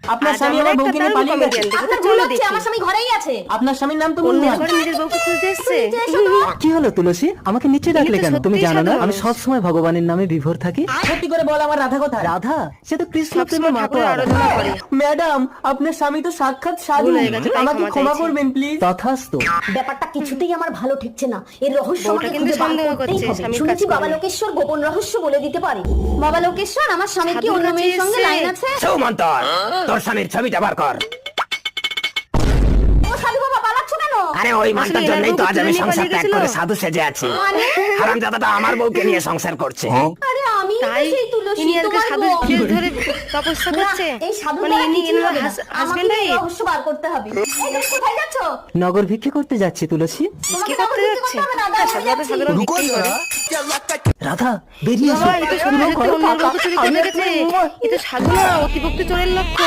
আপনার স্বামী আমার বউকে নিয়ে পালিয়ে গেছে। আপনার ভুল হচ্ছে, আমার স্বামী ঘরেই আছে। আপনার স্বামীর নাম তো বলুন। নিজের বউকে খুঁজতে এসছে। কি হলো তুলসী, আমাকে নিচে ডাকলে কেন? তুমি জানো না আমি সব সময় ভগবানের নামে বিভোর থাকি। সত্যি করে বল, আমার রাধা কোথায়? রাধা সে তো কৃষ্ণ প্রেমের মাতোয়ারা। ম্যাডাম, আপনার স্বামী তো সাক্ষাৎ সাধু, আমাকে ক্ষমা করবেন প্লিজ। তথাস্তু। ব্যাপারটা কিছুতেই আমার ভালো ঠিকছে না। এর রহস্য আমাকে খুঁজে বার করতেই হবে। শুনেছি বাবা লোকেশ্বর গোপন রহস্য বলে দিতে পারে। বাবা লোকেশ্বর, আমার স্বামী কি অন্য মেয়ের সঙ্গে লাইন আছে? সৌমন্তর, তোর স্বামীর ছবিটা বার কর। ও সাধু বাবা, পালাচ্ছ কেন? আরে ওই মানটার জন্যই তো আজ আমি সংসার ত্যাগ করে সাধু সেজে আছি। হারামজাদাটা আমার বউকে নিয়ে সংসার করছে। আরে আমি তো সেই তুলসী, ইনি আজকে তোমার সাধু বউ। ধরে তপস্যা করছে। এই সাধু মানে দ্বারা ইনি কিছুই হবে না। হাজবেন্ড আমাকে এই রহস্য বার করতে হবে। এই তুমি কোথায় যাচ্ছ? নগর ভিক্ষে করতে যাচ্ছি তুলসী। কি করতে যাচ্ছে? সাধুবাবা সাধারণ বিক্রি করে। রাধা বেরিয়ে এসো। বাবা, এ তো সত্যি সত্যি অন্য বউকে চুরি করে গেছে। এ তো সাধু না, অতিভক্তি চোরের লক্ষণ।